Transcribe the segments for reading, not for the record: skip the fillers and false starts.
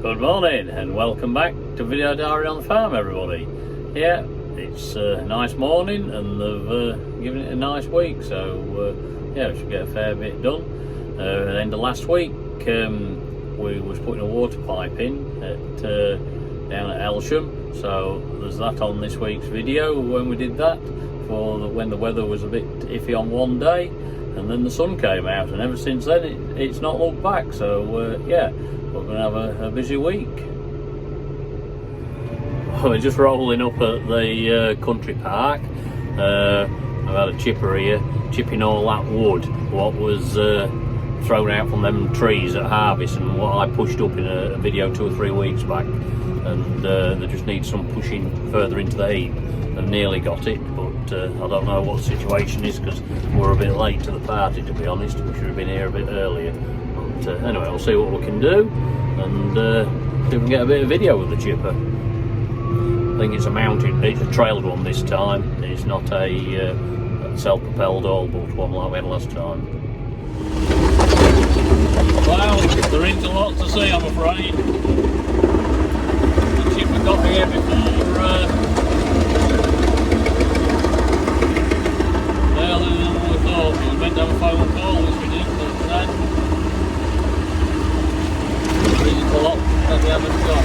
Good morning and welcome back to Video Diary on the Farm, everybody. Yeah, it's a nice morning and they've given it a nice week, so yeah, we should get a fair bit done. At the end of last week we was putting a water pipe in at down at Elsham, so there's that on this week's video when we did that, when the weather was a bit iffy on one day and then the sun came out, and ever since then it's not looked back, so yeah, we're going to have a busy week. We're just rolling up at the country park. I've had a chipper here chipping all that wood what was thrown out from them trees at harvest, and what I pushed up in a video 2 or 3 weeks back, and they just need some pushing further into the heap, and nearly got it, but I don't know what the situation is because we're a bit late to the party, to be honest. We should have been here a bit earlier. Anyway, we'll see what we can do and see if we can get a bit of video with the chipper. I think it's a trailed one this time. It's not a self-propelled all-bolt one like we had last time. Well, there isn't a lot to see, I'm afraid. The chipper got here before earlier than we thought. We were meant to have a phone call, which we didn't, but then there's a lot that we haven't got.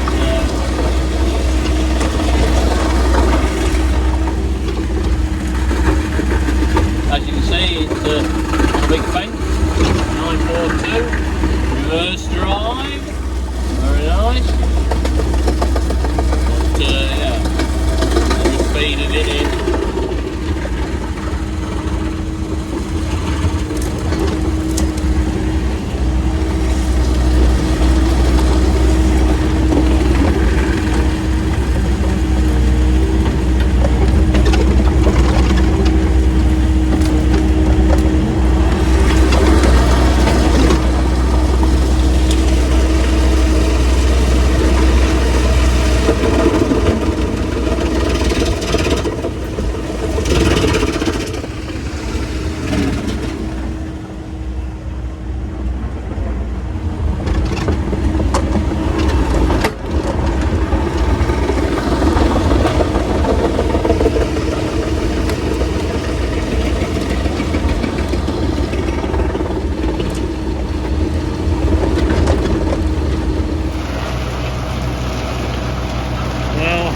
As you can see, it's a big fence, 942, reverse drive, very nice. But yeah, I'm just feeding it in.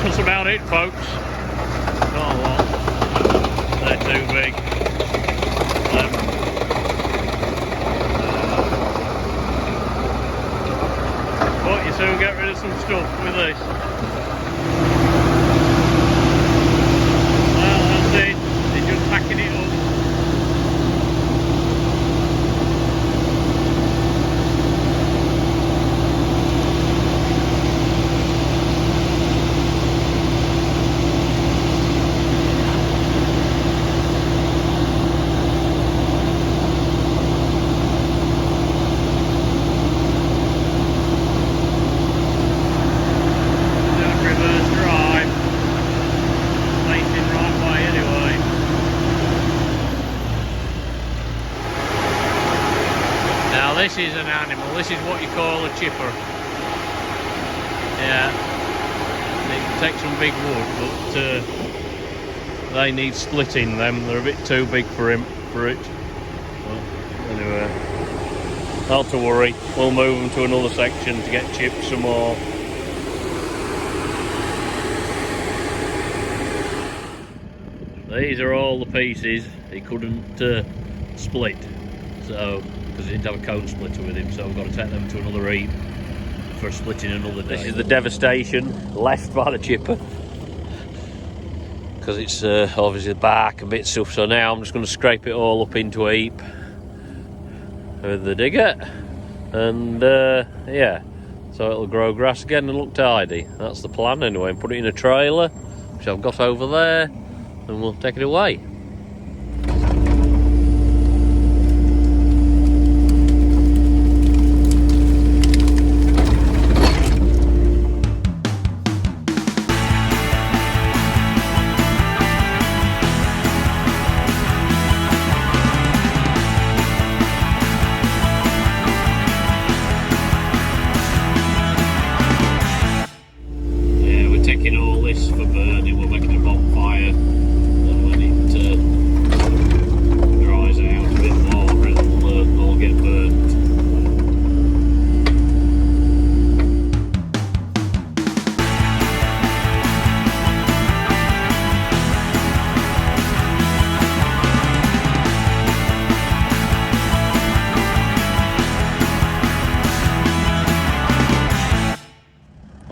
That's about it, folks. Not a lot. They're too big. But you soon get rid of some stuff with this. Well, that's it. They're just packing it up. Now this is an animal, this is what you call a chipper. Yeah, it can take some big wood, but they need splitting them. They're a bit too big for it. Well, anyway, not to worry, we'll move them to another section to get chipped some more. These are all the pieces he couldn't split, so because he didn't have a cone splitter with him, so I've got to take them to another heap for splitting another day. This is the devastation left by the chipper, because it's obviously the bark and bits stuff. So now I'm just going to scrape it all up into a heap with the digger, and yeah, so it'll grow grass again and look tidy. That's the plan anyway. And put it in a trailer, which I've got over there, and we'll take it away.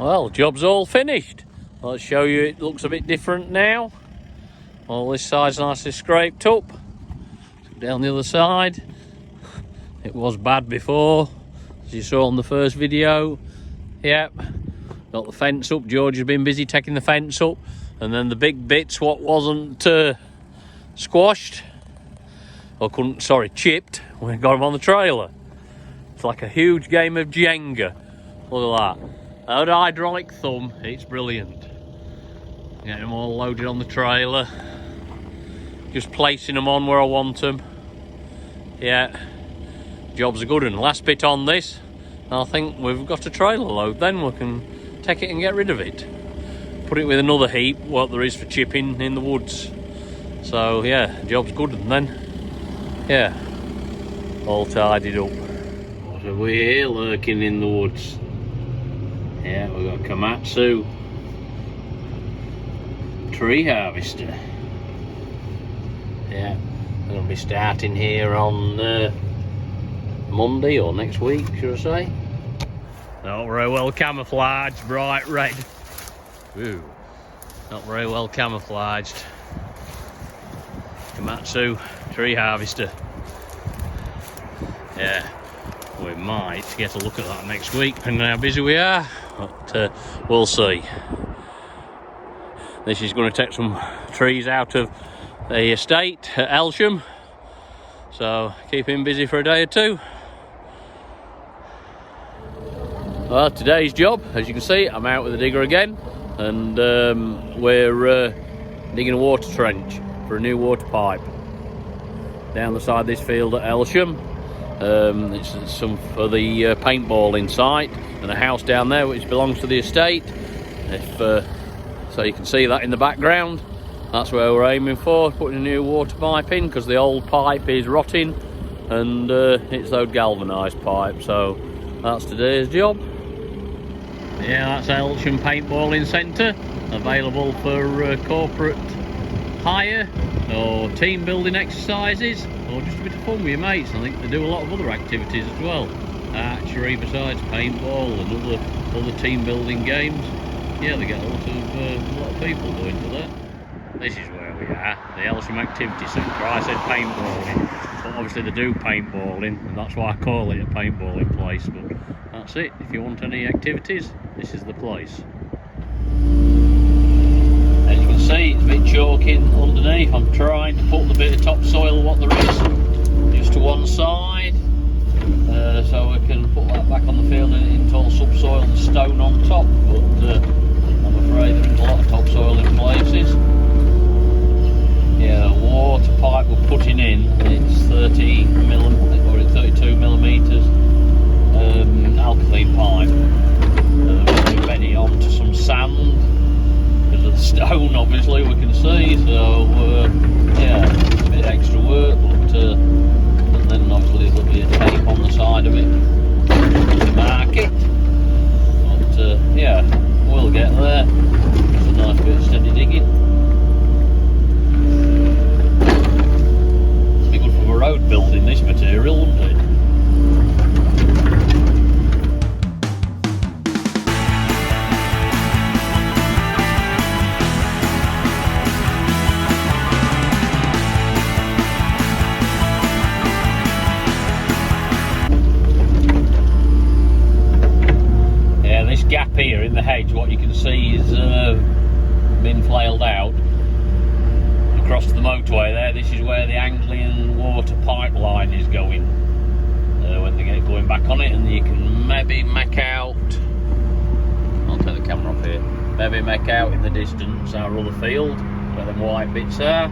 Well, job's all finished. Let's show you it looks a bit different now. All this side's nicely scraped up. Down the other side, it was bad before, as you saw on the first video. Yep, got the fence up. George has been busy taking the fence up, and then the big bits what wasn't squashed, or chipped, we got them on the trailer. It's like a huge game of Jenga. Look at that. That hydraulic thumb, it's brilliant. Getting them all loaded on the trailer. Just placing them on where I want them. Yeah, job's a good one. Last bit on this, I think we've got a trailer load, then we can take it and get rid of it. Put it with another heap, what there is for chipping in the woods. So yeah, job's good, and then, yeah, all tidied up. What have we here lurking in the woods? Yeah, we've got a Komatsu tree harvester. Yeah, we're going to be starting here on Monday or next week, should I say. Not very well camouflaged, bright red. Ooh, not very well camouflaged. Komatsu tree harvester. Yeah, we might get a look at that next week, depending on how busy we are, but we'll see. This is going to take some trees out of the estate at Elsham, so keep him busy for a day or two. Well, today's job, as you can see, I'm out with the digger again, and we're digging a water trench for a new water pipe down the side of this field at Elsham. It's some for the paintballing site, and a house down there which belongs to the estate. So you can see that in the background. That's where we're aiming for, putting a new water pipe in, because the old pipe is rotting, and it's those galvanised pipe. So that's today's job. Yeah, that's Elsham Paintballing Centre, available for corporate hire or team building exercises, or just a bit of fun with your mates. I think they do a lot of other activities as well, archery besides paintball and other team building games. Yeah, they get a lot of people going to that. This is where we are, the Elsham Activity Centre. I said paintballing, but obviously they do paintballing, and that's why I call it a paintballing place. But that's it. If you want any activities, this is the place. As you can see, it's a bit chalking underneath. I'm trying to put the bit of topsoil what there is just to one side, so we can put that back on the field into all subsoil and stone on top. But I'm afraid there's a lot of topsoil in places. Yeah, the water pipe we're putting in, it's 32 millimetres alkaline pipe. We're bedding onto some sand because of the stone, obviously we can see. So yeah, it's a bit extra work, but and then obviously there'll be a tape on the side of it to mark it. But yeah, we'll get there. It's a nice bit of steady digging. Road building, this material, wouldn't it? Yeah, this gap here in the hedge, what you can see is been flailed out across the motorway there. This is where the Anglian water pipeline is going when they get going back on it, and you can maybe make out, I'll take the camera off here, maybe make out in the distance our other field where them white bits are.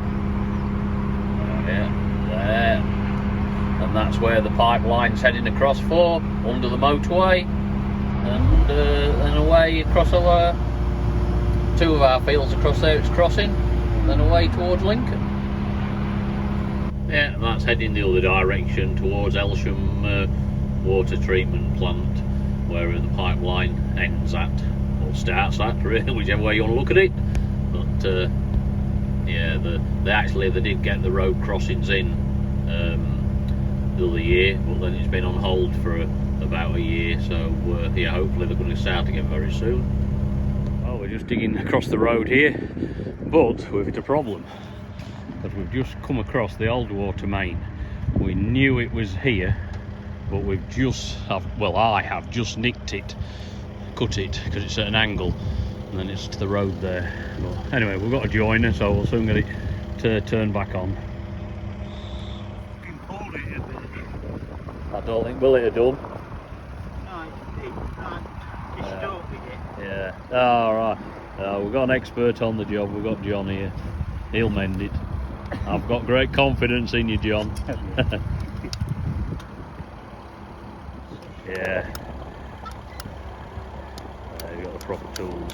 Yeah, there, and that's where the pipeline's heading across for, under the motorway, and then away across two of our fields across there it's crossing, then away towards Lincoln. Yeah, and that's heading the other direction towards Elsham water treatment plant, where the pipeline ends at, or starts at, really, whichever way you want to look at it. But yeah, they did get the road crossings in the other year, but then it's been on hold for about a year. So yeah, hopefully they're going to start again very soon. we're just digging across the road here, but we've hit a problem, because we've just come across the old water main. We knew it was here, but we've just I have just nicked it, cut it, because it's at an angle, and then it's to the road there. But anyway, we've got a joiner, so we'll soon get it to turn back on. I don't think will it have done. Yeah. All right. We've got an expert on the job. We've got John here. He'll mend it. I've got great confidence in you, John. Yeah. You've got the proper tools.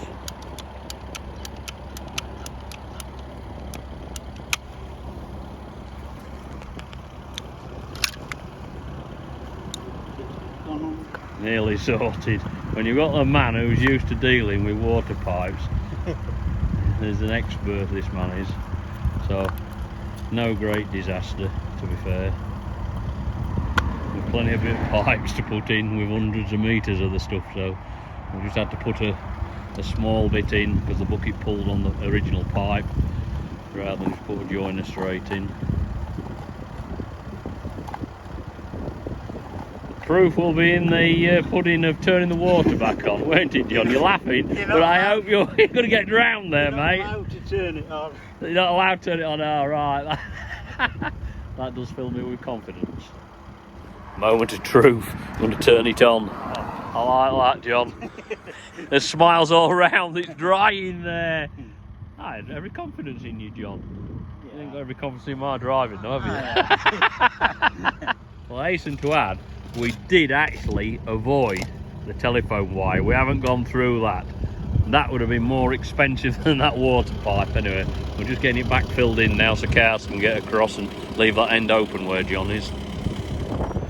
Nearly sorted. When you've got a man who's used to dealing with water pipes, there's an expert, this man is. So, no great disaster, to be fair. With plenty of bit of pipes to put in with hundreds of metres of the stuff, so we just had to put a small bit in because the bucket pulled on the original pipe rather than just put a joiner straight in. Proof will be in the pudding of turning the water back on, won't it, John? You're laughing, but I hope you're going to get drowned there, mate. You're not allowed to turn it on. You're not allowed to turn it on, all right. That does fill me with confidence. Moment of truth. I'm going to turn it on. I like that, John. There's smiles all around. It's drying there. I had every confidence in you, John. Yeah. You ain't got every confidence in my driving, though, have you? Well, I hasten to add, we did actually avoid the telephone wire. We haven't gone through that. That would have been more expensive than that water pipe anyway. We're just getting it back filled in now so cars can get across and leave that end open where John is.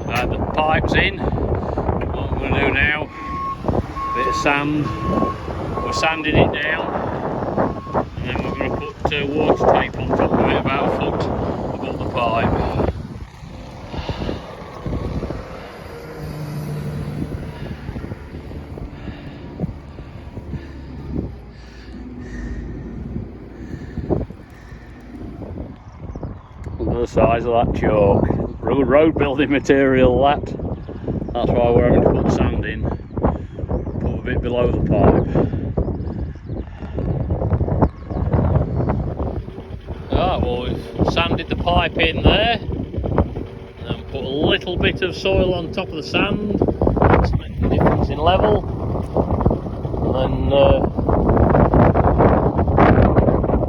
The pipe's in. What we're going to do now, bit of sand. We're sanding it down, and then we're going to put water tape on top of it about a foot above the pipe. The size of that chalk. Road building material, that's why we're having to put sand in, put a bit below the pipe. Right, well, we've sanded the pipe in there and put a little bit of soil on top of the sand to make the difference in level, and then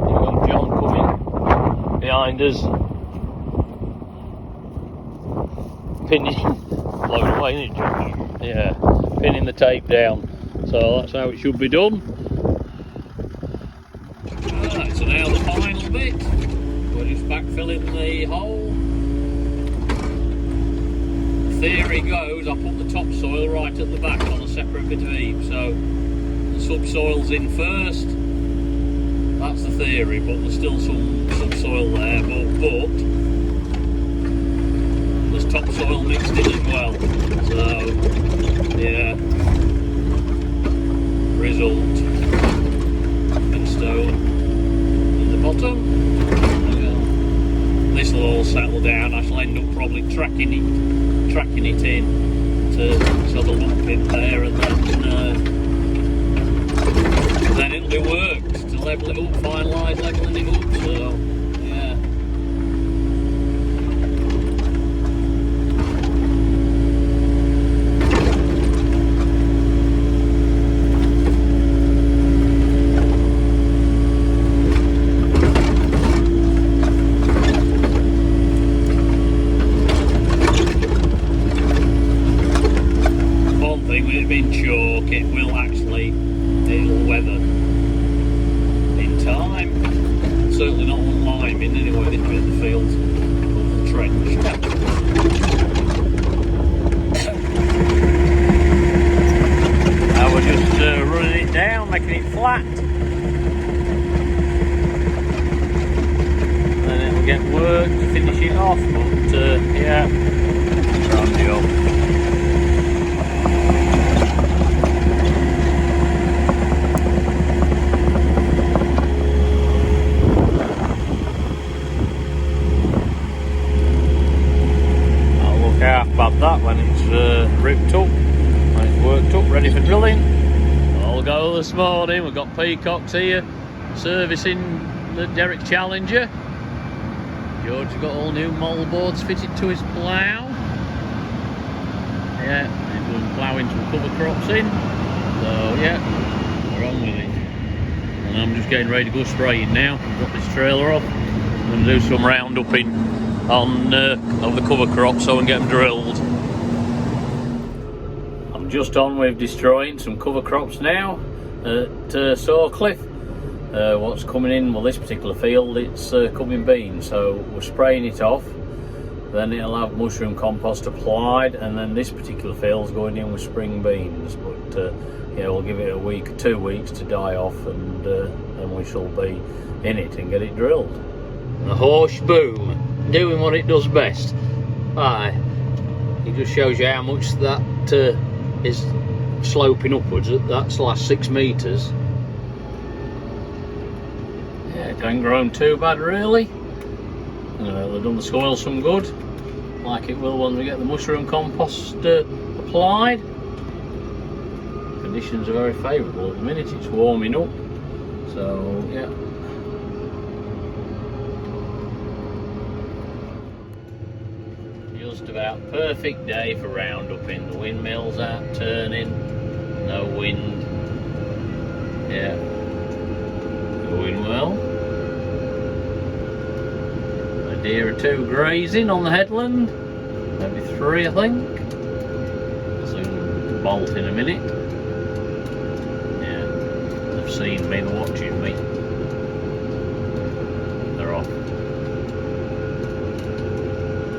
you've got John coming behind us, pinning, blowing away, isn't it, John? Yeah, pinning the tape down. So that's how it should be done. Right, so now the final bit. We're just backfilling the hole. The theory goes, I put the topsoil right at the back on a separate bit of heap, so the subsoil's in first. That's the theory, but there's still some subsoil there, but topsoil mixed in as well, so yeah, result in stone in the bottom. This will all settle down. I shall end up probably tracking it in to sort of lump in there, and then it'll be worked to level it up, finalise levelling it up. So yeah. It'll weather in time. Certainly not on liming anyway, this bit of the field or the trench. Now we're just running it down, making it flat. And then it'll get worked to finish it off, but yeah, grand job. drilling. All go this morning. We've got peacocks here servicing the Derrick Challenger. George has got all new moldboards fitted to his plough. Yeah, he's doing ploughing some cover crops in. So yeah, we're on with it. And I'm just getting ready to go spraying now. Got this trailer off. I'm going to do some roundupping on of the cover crops so I can get them drilled. I'm just on with destroying some cover crops now at Sawcliffe. What's coming in, well, this particular field, it's coming beans, so we're spraying it off. Then it'll have mushroom compost applied, and then this particular field's going in with spring beans. But yeah, we'll give it a week or 2 weeks to die off, and then we shall be in it and get it drilled. The horse boom, doing what it does best. Aye, it just shows you how much that is sloping upwards. That's the last 6 metres. Yeah, it ain't grown too bad really. They've done the soil some good, like it will when we get the mushroom compost applied. Conditions are very favourable at the minute, it's warming up, so yeah. Just about perfect day for roundupping. The windmill's out turning, no wind. Yeah, going well. Deer or 2 grazing on the headland, maybe 3 I think. I'll soon bolt in a minute. Yeah, they've seen me, they're watching me. They're off.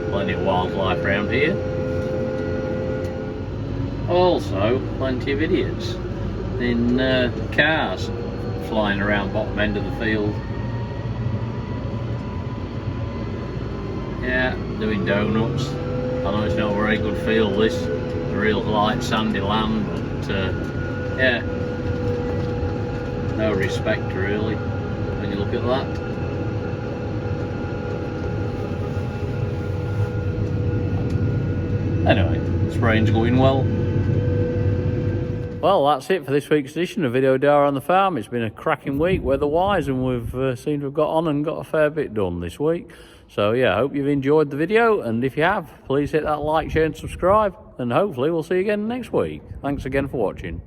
Plenty of wildlife around here. Also, plenty of idiots in cars flying around bottom end of the field. Yeah, doing donuts. I know it's not a very good field this, a real light sandy land, but yeah, no respect really when you look at that. Anyway, spraying's going well. Well, that's it for this week's edition of Video Dar on the Farm. It's been a cracking week weather-wise, and we've seemed to have got on and got a fair bit done this week. So yeah, I hope you've enjoyed the video, and if you have, please hit that like, share and subscribe, and hopefully we'll see you again next week. Thanks again for watching.